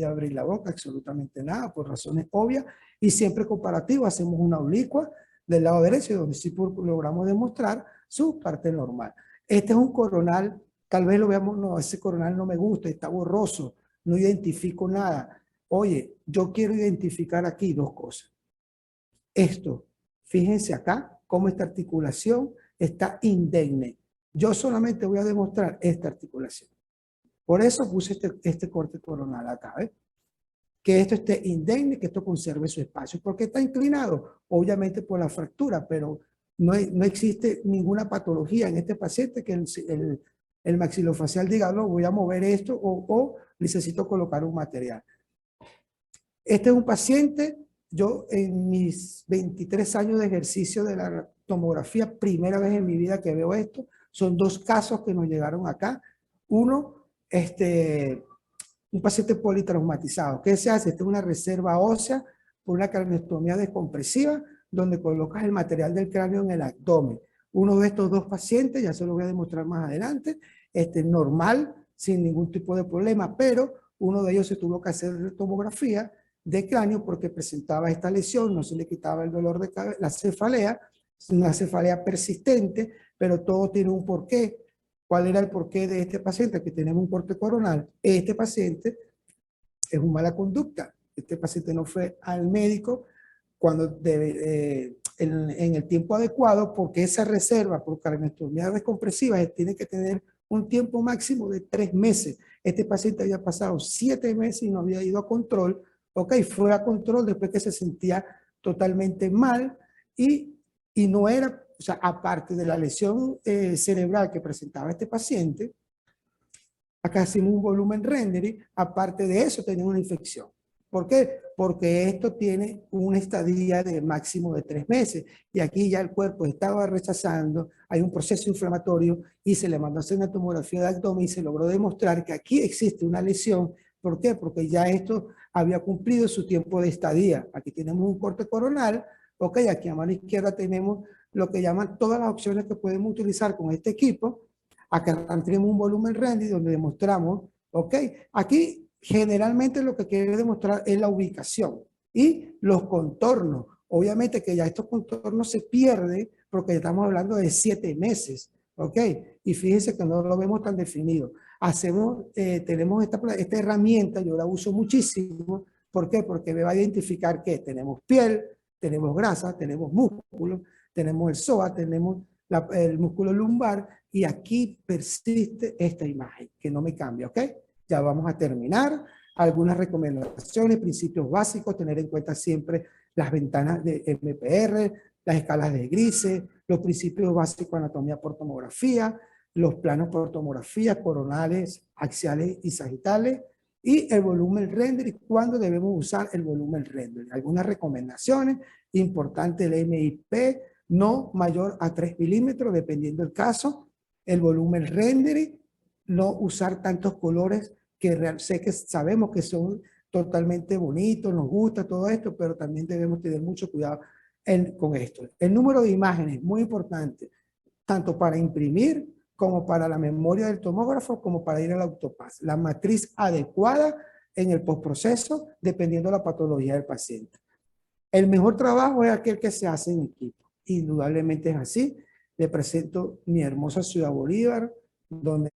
abrir la boca, absolutamente nada, por razones obvias, y siempre comparativo hacemos una oblicua del lado derecho, donde sí logramos demostrar su parte normal. Este es un coronal, tal vez lo veamos, no, ese coronal no me gusta, está borroso, no identifico nada. Oye, yo quiero identificar aquí dos cosas. Esto, fíjense acá, cómo esta articulación está indemne. Yo solamente voy a demostrar esta articulación. Por eso puse este corte coronal acá, ¿ves? Que esto esté indemne, que esto conserve su espacio. ¿Por qué está inclinado? Obviamente por la fractura, pero no existe ninguna patología en este paciente que el maxilofacial diga, no, voy a mover esto o necesito colocar un material. Este es un paciente, yo en mis 23 años de ejercicio de la tomografía, primera vez en mi vida que veo esto, son dos casos que nos llegaron acá. Uno, un paciente politraumatizado. ¿Qué se hace? Esta es una reserva ósea por una craneostomía descompresiva, donde colocas el material del cráneo en el abdomen. Uno de estos dos pacientes, ya se lo voy a demostrar más adelante, normal, sin ningún tipo de problema, pero uno de ellos se tuvo que hacer tomografía de cráneo porque presentaba esta lesión, no se le quitaba el dolor de cabeza, la cefalea, una cefalea persistente, pero todo tiene un porqué. ¿Cuál era el porqué de este paciente? Que tenemos un corte coronal. Este paciente es una mala conducta. Este paciente no fue al médico cuando en el tiempo adecuado, porque esa reserva por craneostomía descompresiva tiene que tener un tiempo máximo de 3 meses. Este paciente había pasado 7 meses y no había ido a control. Ok, fue a control después que se sentía totalmente mal y no era, o sea, aparte de la lesión cerebral que presentaba este paciente, acá hacemos un volumen rendering, aparte de eso tenía una infección. ¿Por qué? Porque esto tiene una estadía de máximo de 3 meses y aquí ya el cuerpo estaba rechazando, hay un proceso inflamatorio y se le mandó a hacer una tomografía de abdomen y se logró demostrar que aquí existe una lesión. ¿Por qué? Porque ya esto había cumplido su tiempo de estadía. Aquí tenemos un corte coronal, ok, aquí a mano izquierda tenemos lo que llaman todas las opciones que podemos utilizar con este equipo. Acá tenemos un volumen rendering donde demostramos, ok, aquí generalmente lo que quiere demostrar es la ubicación y los contornos. Obviamente que ya estos contornos se pierden porque estamos hablando de 7 meses, ¿ok? Y fíjense que no lo vemos tan definido. Tenemos esta herramienta, yo la uso muchísimo. ¿Por qué? Porque me va a identificar que tenemos piel, tenemos grasa, tenemos músculo, tenemos el psoas, tenemos el músculo lumbar y aquí persiste esta imagen que no me cambia, ¿ok? Ya vamos a terminar. Algunas recomendaciones, principios básicos, tener en cuenta siempre las ventanas de MPR, las escalas de grises, los principios básicos de anatomía por tomografía, los planos por tomografía, coronales, axiales y sagitales, y el volumen rendering, cuándo debemos usar el volumen rendering. Algunas recomendaciones, importante el MIP, no mayor a 3 milímetros, dependiendo del caso, el volumen rendering, no usar tantos colores que sabemos que son totalmente bonitos, nos gusta todo esto, pero también debemos tener mucho cuidado con esto. El número de imágenes, muy importante, tanto para imprimir como para la memoria del tomógrafo, como para ir al autopaz. La matriz adecuada en el postproceso, dependiendo de la patología del paciente. El mejor trabajo es aquel que se hace en equipo. Indudablemente es así. Le presento mi hermosa Ciudad Bolívar, donde